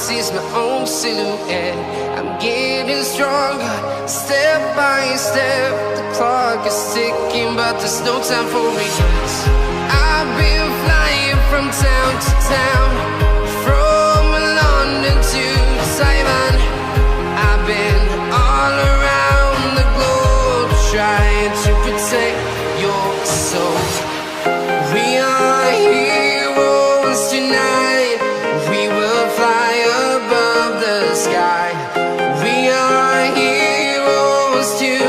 sees my own silhouette. I'm getting stronger, step by step. The clock is ticking, but there's no time for regrets. I've been flying from town to town, from London to Taiwan. I've been all around the globe, trying to protect your soul. We are heroes tonight. We will fly above the sky. We are heroes tonight.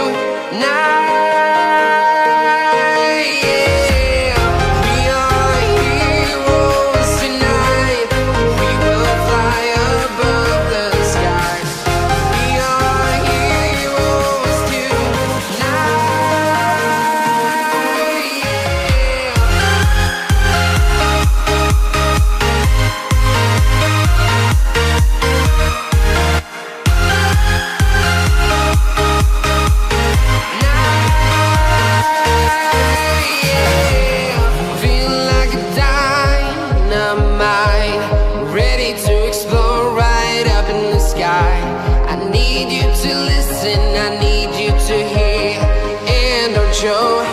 Show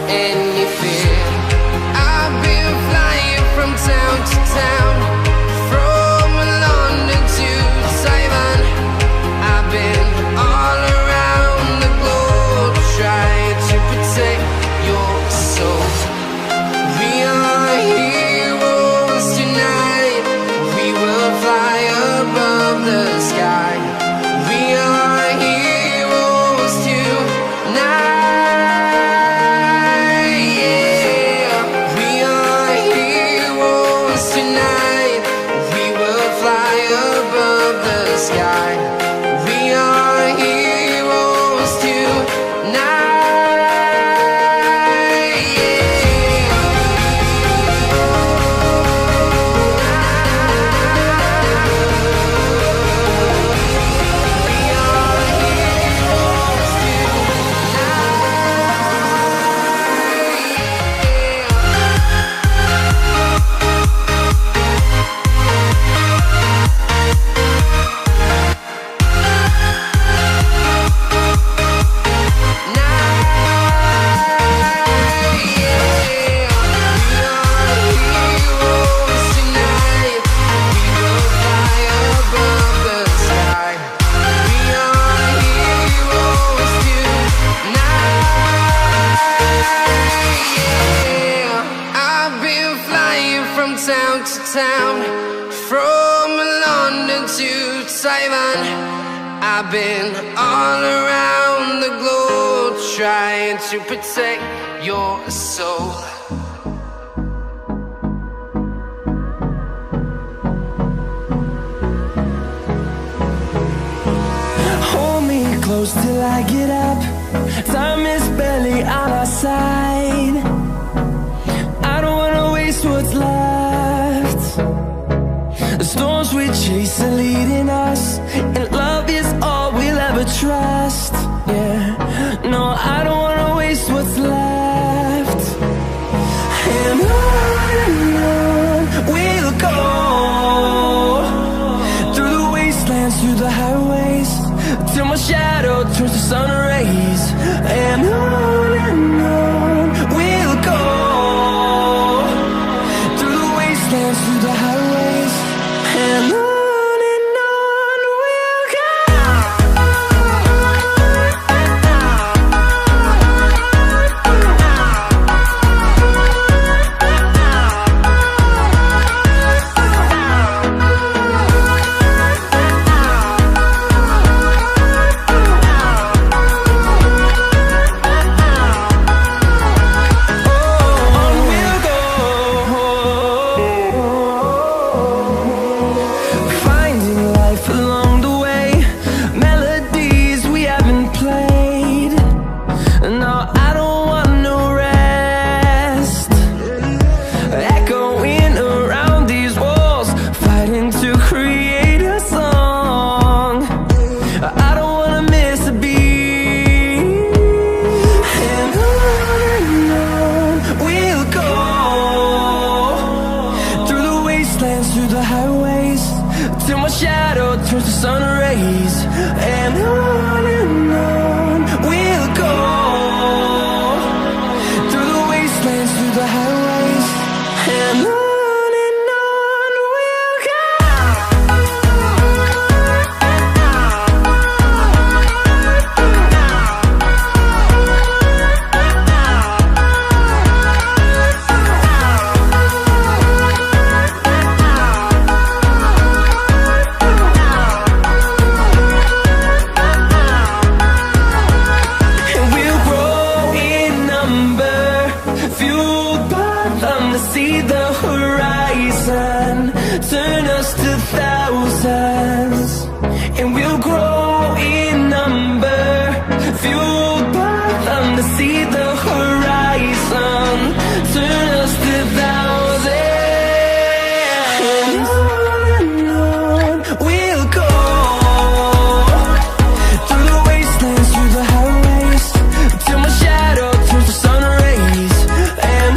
any fear. I've been flying from town to town, from London to Taiwan. I've been all around the globe, trying to protect your soul. We are heroes tonight. We will fly above the sky. We are heroes tonight. Town to town, from London to Taiwan. I've been all around the globe, trying to protect your soul. Hold me close till I get up. Time is barely on our side. I don't wanna waste what's left. The storms we chase are leading us, and love is all we'll ever trust. Yeah, no, I don't wanna waste what's left. And on we'll go, through the wastelands, through the highways, till my shadow turns to sun rays. And on we'll go, through the wastelands, through the highways, and on we'll go. shadow turns to sun rays. And on we'll go, through the wastelands, through the highways. And on we'll go. See the horizon turn us to thousands, and we'll grow in number, fueled by them to see the horizon turn us to thousands. And on we'll go, through the wastelands, through the highways, till my shadow turns to sun rays. And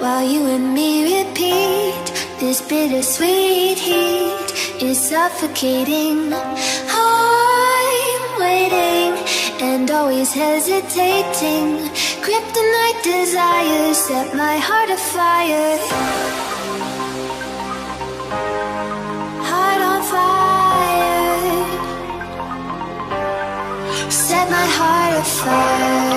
while you and me repeat, this bittersweet heat is suffocating. I'm waiting and always hesitating. Kryptonite desires set my heart afire. Heart on fire, set my heart afire.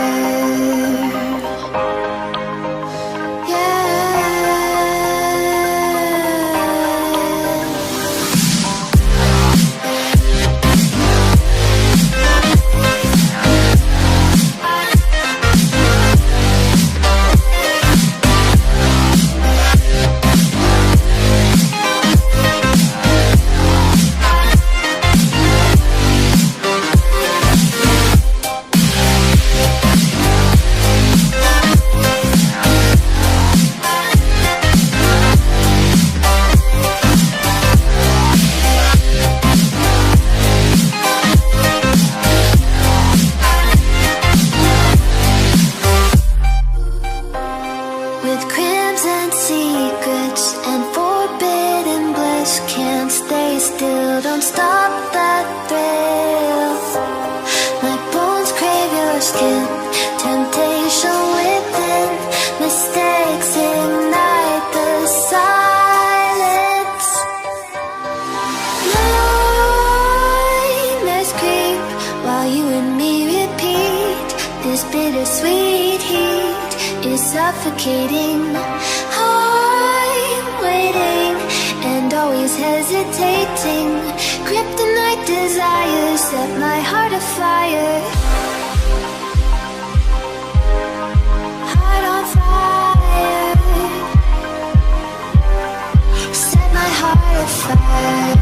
Don't stop that thrill. My bones crave your skin. Temptation within. Mistakes ignite the silence. Nightmares creep while you and me repeat. This bittersweet heat is suffocating. I'm waiting and always hesitating. Kryptonite desires set my heart afire. Heart on fire, set my heart afire.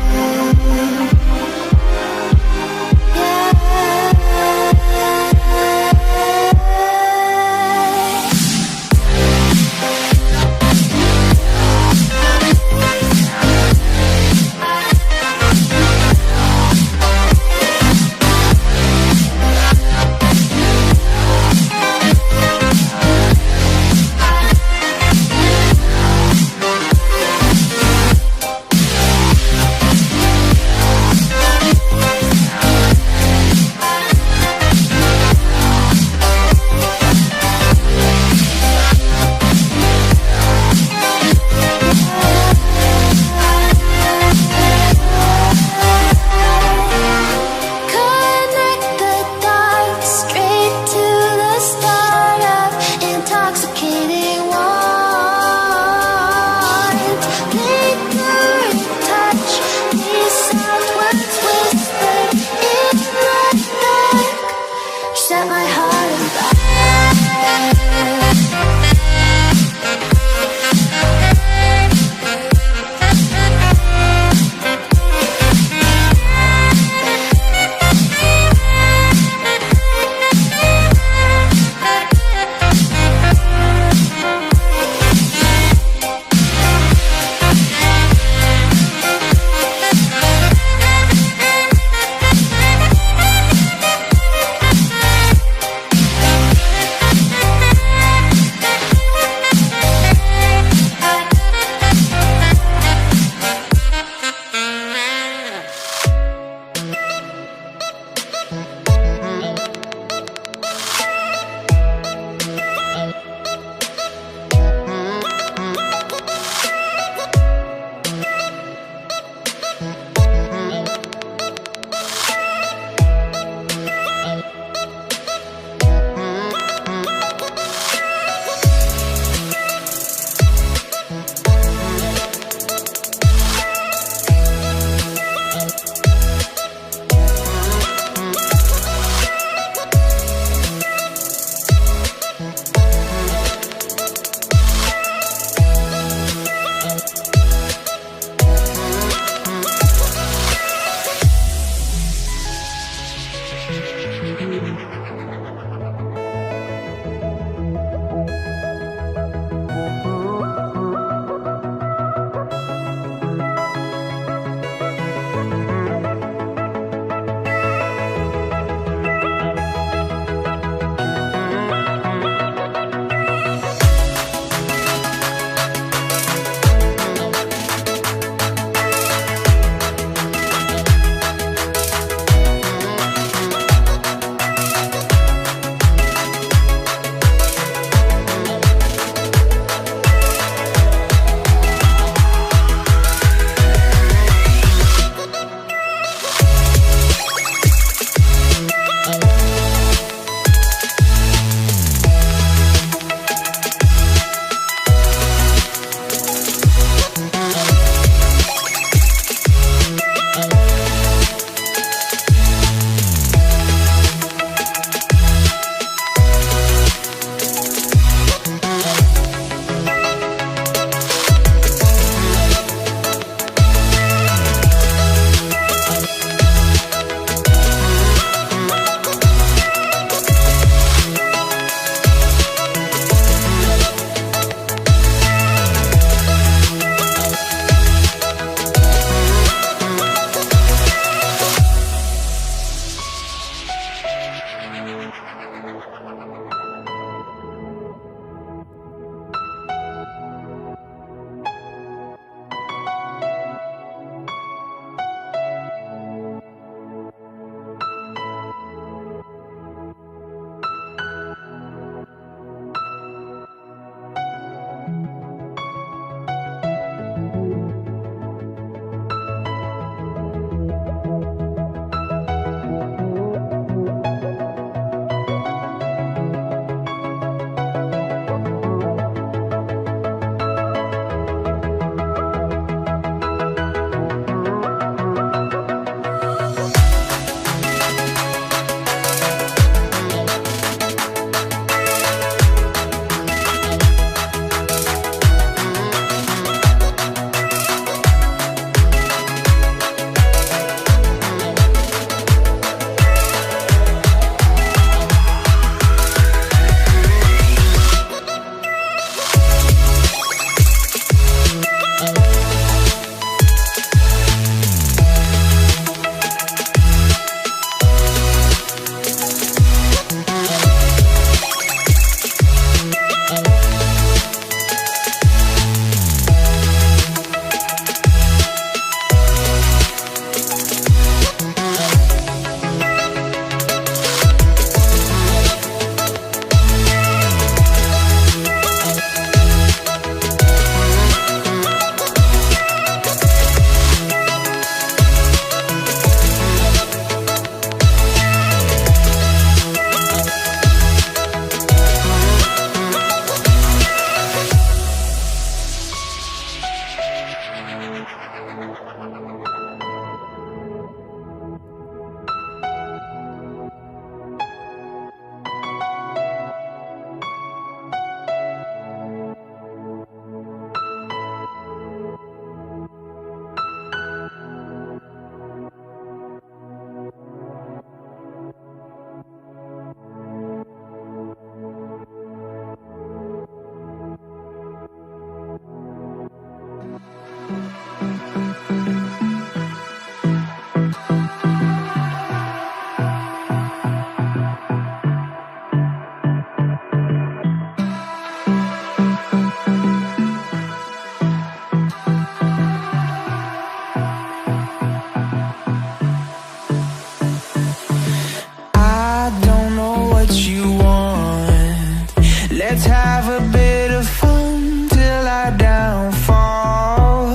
Let's have a bit of fun till I downfall.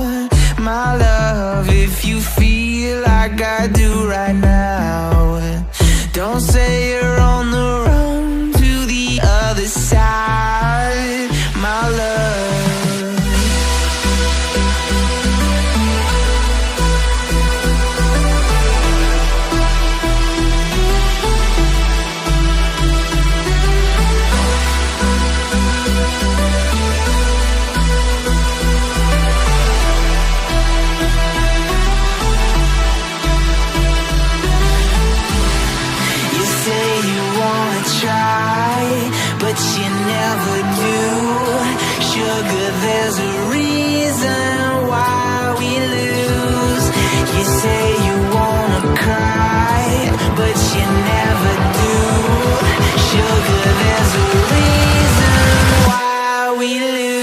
My love, if you feel like I do right now, don't say you're on the run to the other side, my love. But you never do. Sugar, there's a reason why we lose. You say you wanna cry, but you never do. Sugar, there's a reason why we lose.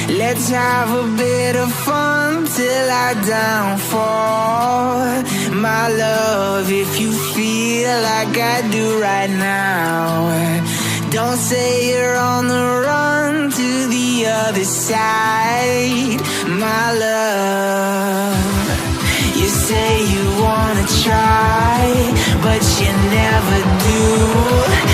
Let's have a bit of fun till I downfall. My love, if you feel like I do right now, don't say you're on the run to the other side, my love. You say you wanna try, but you never do.